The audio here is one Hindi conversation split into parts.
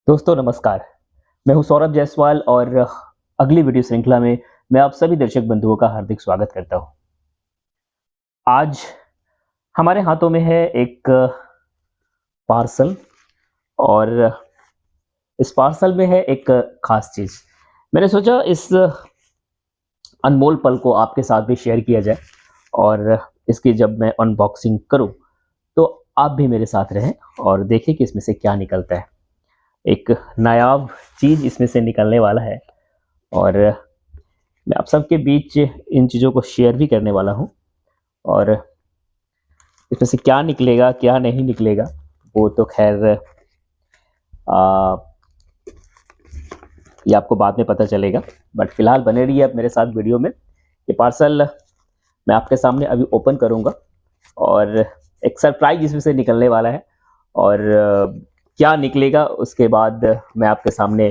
दोस्तों नमस्कार। मैं हूं सौरभ जायसवाल और अगली वीडियो श्रृंखला में मैं आप सभी दर्शक बंधुओं का हार्दिक स्वागत करता हूं। आज हमारे हाथों में है एक पार्सल और इस पार्सल में है एक खास चीज़। मैंने सोचा इस अनमोल पल को आपके साथ भी शेयर किया जाए और इसकी जब मैं अनबॉक्सिंग करूं तो आप भी मेरे साथ रहें और देखें कि इसमें से क्या निकलता है। एक नायाब चीज़ इसमें से निकलने वाला है और मैं आप सबके बीच इन चीज़ों को शेयर भी करने वाला हूँ और इसमें से क्या निकलेगा क्या नहीं निकलेगा वो तो खैर ये आपको बाद में पता चलेगा। बट फिलहाल बने रहिए अब मेरे साथ वीडियो में। ये पार्सल मैं आपके सामने अभी ओपन करूँगा और एक सरप्राइज इसमें से निकलने वाला है और क्या निकलेगा उसके बाद मैं आपके सामने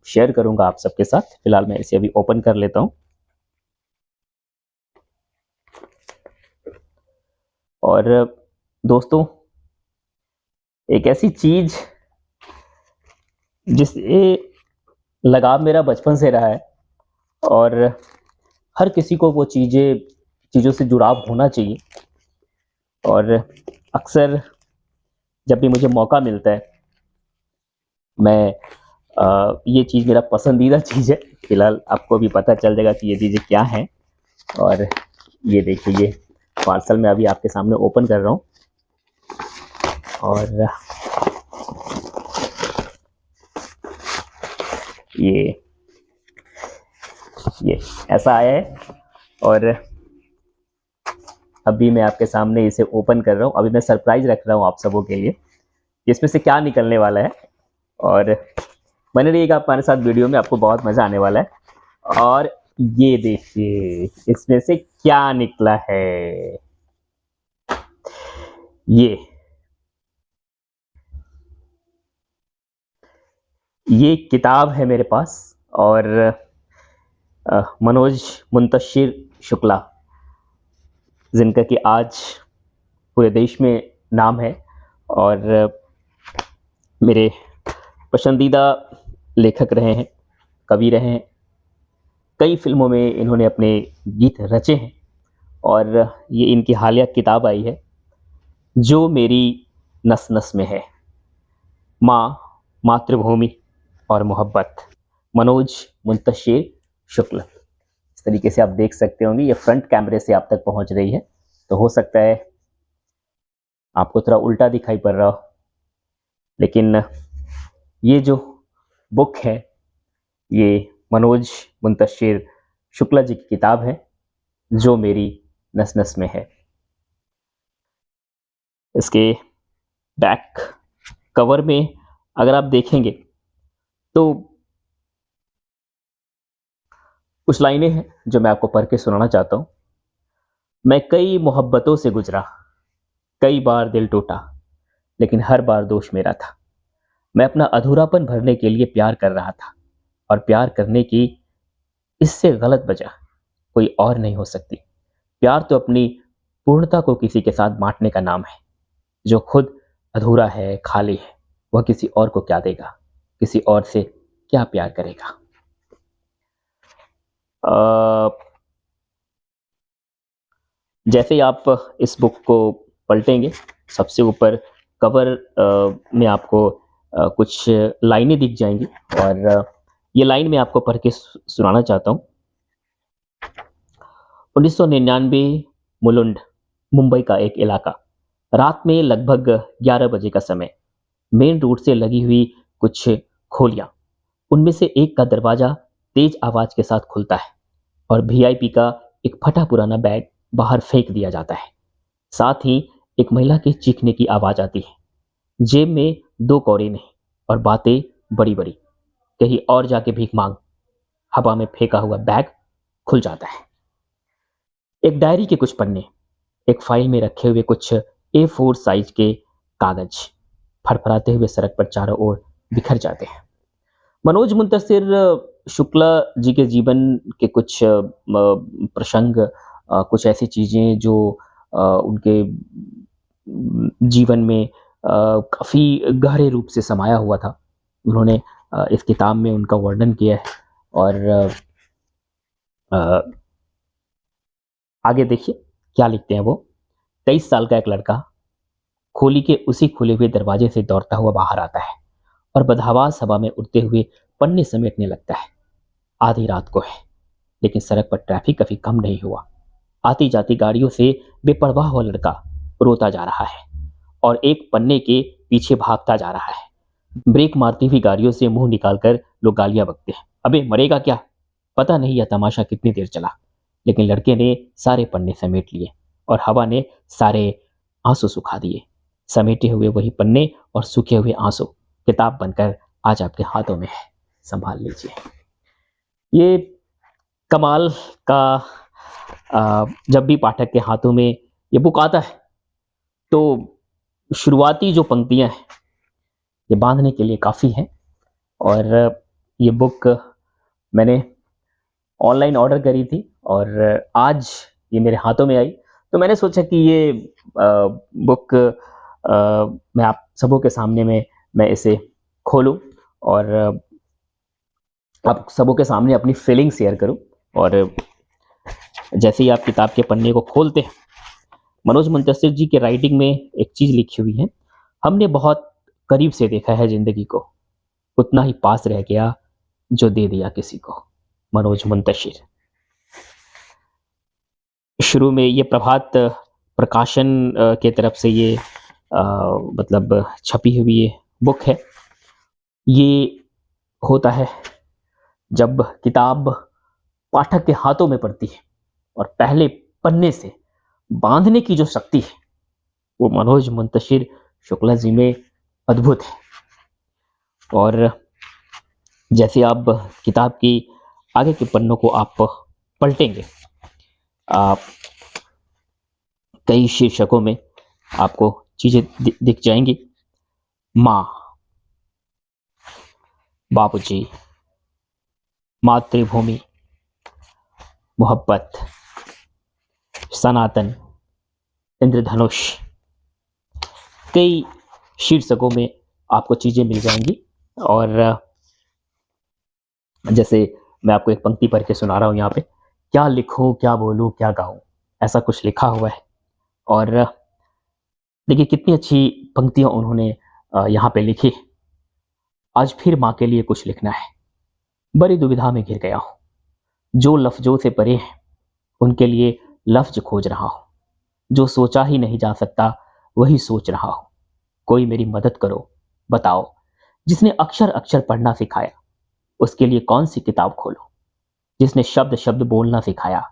शेयर करूंगा आप सबके साथ। फिलहाल मैं इसे अभी ओपन कर लेता हूं और दोस्तों एक ऐसी चीज जिससे लगाव मेरा बचपन से रहा है और हर किसी को वो चीज़ों से जुड़ाव होना चाहिए और अक्सर जब भी मुझे मौका मिलता है मैं ये चीज़ मेरा पसंदीदा चीज़ है। फिलहाल आपको भी पता चल जाएगा कि ये चीज़ें क्या हैं और ये देखिए ये पार्सल मैं अभी आपके सामने ओपन कर रहा हूँ और ये ऐसा आया है और अभी मैं आपके सामने इसे ओपन कर रहा हूँ। अभी मैं सरप्राइज रख रहा हूँ आप सबों के लिए इसमें से क्या निकलने वाला है और बने रहिएगा आप हमारे साथ वीडियो में, आपको बहुत मज़ा आने वाला है। और ये देखिए इसमें से क्या निकला है। ये किताब है मेरे पास और मनोज मुंतशिर शुक्ला जिनका कि आज पूरे देश में नाम है और मेरे पसंदीदा लेखक रहे हैं, कवि रहे हैं। कई फिल्मों में इन्होंने अपने गीत रचे हैं और ये इनकी हालिया किताब आई है जो मेरी नस नस में है, माँ, मातृभूमि और मोहब्बत, मनोज मुंतशिर शुक्ल। इस तरीके से आप देख सकते होंगे, ये फ्रंट कैमरे से आप तक पहुंच रही है तो हो सकता है आपको थोड़ा उल्टा दिखाई पड़ रहा हो, लेकिन ये जो बुक है ये मनोज मुंतशिर शुक्ला जी की किताब है जो मेरी नस नस में है। इसके बैक कवर में अगर आप देखेंगे तो कुछ लाइनें हैं जो मैं आपको पढ़ के सुनाना चाहता हूँ। मैं कई मोहब्बतों से गुजरा, कई बार दिल टूटा, लेकिन हर बार दोष मेरा था। मैं अपना अधूरापन भरने के लिए प्यार कर रहा था और प्यार करने की इससे गलत वजह कोई और नहीं हो सकती। प्यार तो अपनी पूर्णता को किसी के साथ बांटने का नाम है। जो खुद अधूरा है, खाली है, वह किसी और को क्या देगा, किसी और से क्या प्यार करेगा। जैसे ही आप इस बुक को पलटेंगे सबसे ऊपर कवर में आपको कुछ लाइनें दिख जाएंगी और ये लाइन मैं आपको पढ़ के सुनाना चाहता हूँ। 1999 मुलुंड, मुंबई का एक इलाका। रात में लगभग 11 बजे का समय। मेन रोड से लगी हुई कुछ खोलियां, उनमें से एक का दरवाजा तेज आवाज के साथ खुलता है और वीआईपी का एक फटा पुराना बैग बाहर फेंक दिया जाता है। साथ ही एक महिला के चीखने की आवाज आती है। जेब में 2 कौड़ी नहीं और बातें बड़ी बड़ी, कहीं और जाके भीख मांग। हवा में फेंका हुआ बैग खुल जाता है। एक डायरी के कुछ पन्ने, एक फाइल में रखे हुए कुछ A4 साइज के कागज फड़फड़ाते हुए सड़क पर चारों ओर बिखर जाते हैं। मनोज मुंतशिर शुक्ला जी के जीवन के कुछ प्रसंग, कुछ ऐसी चीज़ें जो उनके जीवन में काफ़ी गहरे रूप से समाया हुआ था उन्होंने इस किताब में उनका वर्णन किया है। और आगे देखिए क्या लिखते हैं वो। 23 साल का एक लड़का खोली के उसी खुले हुए दरवाजे से दौड़ता हुआ बाहर आता है और बदहवास हवा में उड़ते हुए पन्ने समेटने लगता है। आधी रात को है, लेकिन सड़क पर ट्रैफिक कभी कम नहीं हुआ। आती जाती गाड़ियों से बेपरवाह हुआ लड़का रोता जा रहा है और एक पन्ने के पीछे भागता जा रहा है। ब्रेक मारती हुई गाड़ियों से मुंह निकालकर लोग गालियां बकते हैं। अबे मरेगा क्या? पता नहीं यह तमाशा कितनी देर चला, लेकिन लड़के ने सारे पन्ने समेट लिए और हवा ने सारे आंसू सुखा दिए। समेटे हुए वही पन्ने और सूखे हुए आंसू किताब बनकर आज आपके हाथों में है, संभाल लीजिए। ये कमाल का जब भी पाठक के हाथों में ये बुक आता है तो शुरुआती जो पंक्तियां हैं ये बांधने के लिए काफ़ी हैं। और ये बुक मैंने ऑनलाइन ऑर्डर करी थी और आज ये मेरे हाथों में आई, तो मैंने सोचा कि ये बुक मैं आप सबों के सामने में मैं इसे खोलूं और आप सबों के सामने अपनी फीलिंग शेयर करूं। और जैसे ही आप किताब के पन्ने को खोलते हैं, मनोज मुंतशिर जी के राइटिंग में एक चीज़ लिखी हुई है, हमने बहुत करीब से देखा है जिंदगी को, उतना ही पास रह गया जो दे दिया किसी को। मनोज मुंतशिर। शुरू में ये प्रभात प्रकाशन के तरफ से ये मतलब छपी हुई ये बुक है। ये होता है जब किताब पाठक के हाथों में पड़ती है और पहले पन्ने से बांधने की जो शक्ति है वो मनोज मुंतशिर शुक्ला जी में अद्भुत है। और जैसे आप किताब की आगे के पन्नों को आप पलटेंगे, आप कई शीर्षकों में आपको चीजें दिख जाएंगी। माँ, बाबूजी, मातृभूमि, मोहब्बत, सनातन, इंद्रधनुष, कई शीर्षकों में आपको चीजें मिल जाएंगी। और जैसे मैं आपको एक पंक्ति पढ़ के सुना रहा हूं यहाँ पे, क्या लिखूं, क्या बोलूं, क्या गाऊं, ऐसा कुछ लिखा हुआ है। और देखिए कितनी अच्छी पंक्तियां उन्होंने यहाँ पे लिखी। आज फिर माँ के लिए कुछ लिखना है, बड़ी दुविधा में घिर गया हूं। जो लफ्जों से परे हैं उनके लिए लफ्ज खोज रहा हूं। जो सोचा ही नहीं जा सकता वही सोच रहा हूं। कोई मेरी मदद करो, बताओ। जिसने अक्षर अक्षर पढ़ना सिखाया उसके लिए कौन सी किताब खोलूं। जिसने शब्द शब्द बोलना सिखाया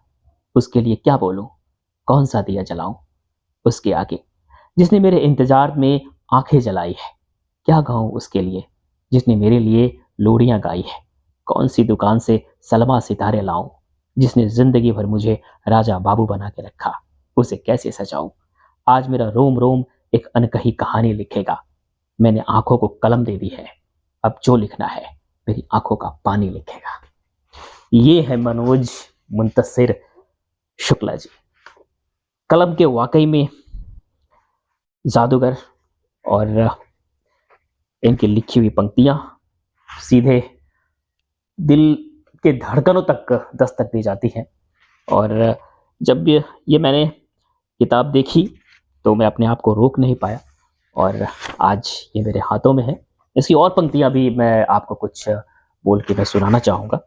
उसके लिए क्या बोलूं। कौन सा दिया जलाऊं उसके आगे। जिसने मेरे इंतजार में आंखें जलाई है क्या गाऊं उसके लिए। जिसने मेरे लिए लोरियां गाई है कौन सी दुकान से सलमा सितारे लाऊं। जिसने जिंदगी भर मुझे राजा बाबू बना के रखा उसे कैसे सजाऊं। आज मेरा रोम रोम एक अनकही कहानी लिखेगा। मैंने आंखों को कलम दे दी है, अब जो लिखना है मेरी आंखों का पानी लिखेगा। ये है मनोज मुंतशिर शुक्ला जी, कलम के वाकई में जादूगर। और इनकी लिखी हुई पंक्तियां सीधे दिल के धड़कनों तक दस्तक दी जाती हैं। और जब ये मैंने किताब देखी तो मैं अपने आप को रोक नहीं पाया और आज ये मेरे हाथों में है। इसकी और पंक्तियां भी मैं आपको कुछ बोल के मैं सुनाना चाहूँगा।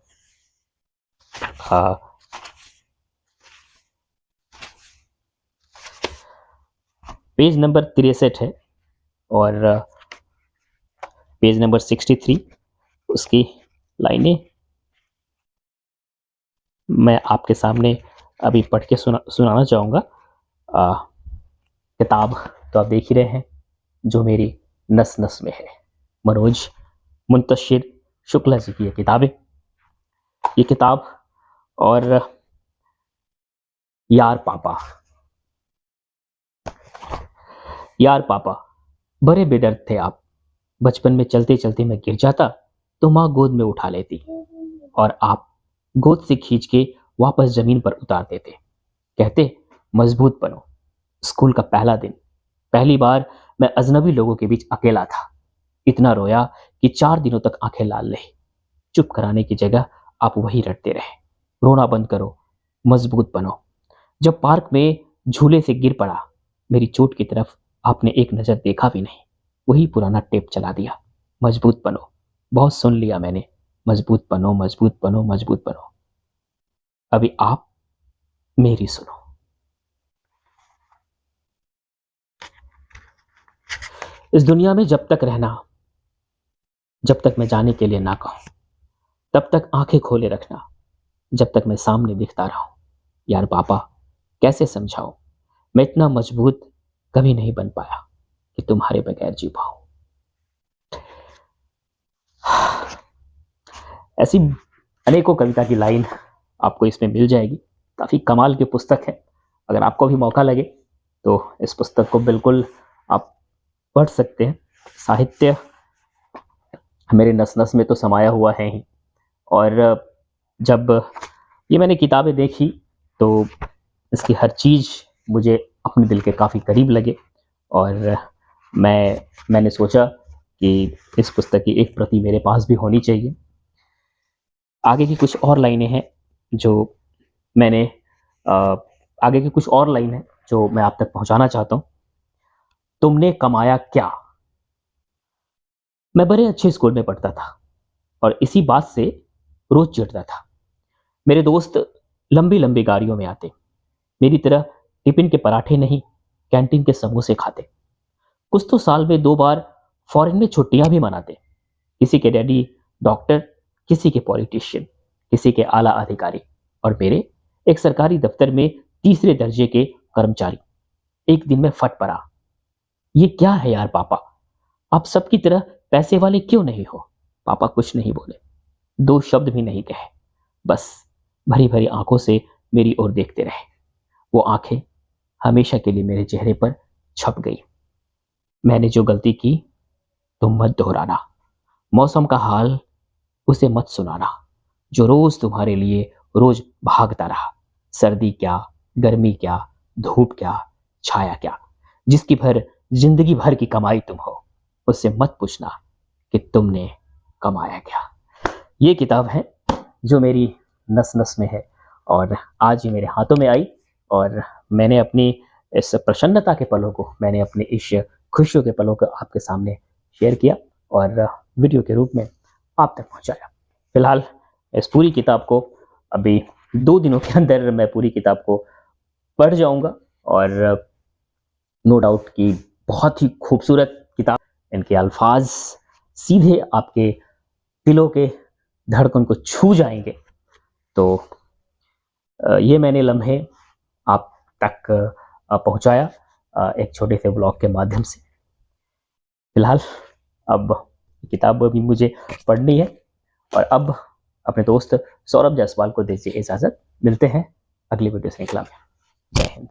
पेज नंबर 63 है और पेज नंबर 63 उसकी लाइनें मैं आपके सामने अभी पढ़ के सुनाना चाहूँगा। किताब तो आप देख ही रहे हैं जो मेरी नस नस में है। मनोज मुंतशिर शुक्ला जी की ये किताब है। ये किताब और यार पापा, यार पापा बड़े बेदर्द थे आप। बचपन में चलते चलते मैं गिर जाता तो माँ गोद में उठा लेती और आप गोद से खींच के वापस जमीन पर उतार देते। कहते मजबूत बनो। स्कूल का पहला दिन, पहली बार मैं अजनबी लोगों के बीच अकेला था। इतना रोया कि 4 दिनों तक आंखें लाल रही। चुप कराने की जगह आप वही रटते रहे। रोना बंद करो, मजबूत बनो। जब पार्क में झूले से गिर पड़ा, मेरी चोट की तरफ आपने एक नजर देखा भी नहीं। वही पुराना टेप चला दिया, मजबूत बनो। बहुत सुन लिया मैंने, मजबूत बनो, मजबूत बनो, मजबूत बनो। अभी आप मेरी सुनो। इस दुनिया में जब तक रहना, जब तक मैं जाने के लिए ना कहूं, तब तक आंखें खोले रखना, जब तक मैं सामने दिखता रहूं। यार पापा, कैसे समझाऊं, मैं इतना मजबूत कभी नहीं बन पाया कि तुम्हारे बगैर जी पाऊं। ऐसी अनेकों कविता की लाइन आपको इसमें मिल जाएगी। काफ़ी कमाल की पुस्तक है। अगर आपको भी मौका लगे तो इस पुस्तक को बिल्कुल आप पढ़ सकते हैं। साहित्य मेरे नस नस में तो समाया हुआ है ही। और जब ये मैंने किताबें देखी तो इसकी हर चीज़ मुझे अपने दिल के काफ़ी करीब लगे। और मैंने सोचा कि इस पुस्तक की एक प्रति मेरे पास भी होनी चाहिए। आगे की कुछ और लाइनें हैं जो मैंने आगे की कुछ और लाइन है जो मैं आप तक पहुंचाना चाहता हूं। तुमने कमाया क्या। मैं बड़े अच्छे स्कूल में पढ़ता था और इसी बात से रोज चिढ़ता था। मेरे दोस्त लंबी लंबी गाड़ियों में आते, मेरी तरह टिफिन के पराठे नहीं, कैंटीन के समोसे खाते। कुछ तो साल में 2 बार फॉरेन में छुट्टियां भी मनाते। किसी के डैडी डॉक्टर, किसी के पॉलिटिशियन, किसी के आला अधिकारी, और मेरे एक सरकारी दफ्तर में तीसरे दर्जे के कर्मचारी। एक दिन में फट पड़ा, ये क्या है यार पापा, आप सबकी तरह पैसे वाले क्यों नहीं हो। पापा कुछ नहीं बोले, 2 शब्द भी नहीं कहे, बस भरी भरी आंखों से मेरी ओर देखते रहे। वो आंखें हमेशा के लिए मेरे चेहरे पर छप गई। मैंने जो गलती की तुम मत दोहराना, मौसम का हाल उसे मत सुनाना, जो रोज तुम्हारे लिए रोज भागता रहा। सर्दी क्या, गर्मी क्या, धूप क्या, छाया क्या, जिसकी भर जिंदगी भर की कमाई तुम हो, उससे मत पूछना कि तुमने कमाया क्या। ये किताब है जो मेरी नस नस में है और आज ये मेरे हाथों में आई। और मैंने अपनी इस प्रसन्नता के पलों को, मैंने अपने इस खुशियों के पलों को आपके सामने शेयर किया और वीडियो के रूप में आप तक पहुंचाया। फिलहाल इस पूरी किताब को अभी 2 दिनों के अंदर मैं पूरी किताब को पढ़ जाऊंगा और नो डाउट कि बहुत ही खूबसूरत किताब। इनके अल्फाज सीधे आपके दिलों के धड़कन को छू जाएंगे। तो ये मैंने लम्हे आप तक पहुंचाया एक छोटे से ब्लॉग के माध्यम से। फिलहाल अब किताब भी मुझे पढ़नी है और अब अपने दोस्त सौरभ जायसवाल को दीजिए इजाज़त। मिलते हैं अगली वीडियो श्रृंखला में। जय हिंद।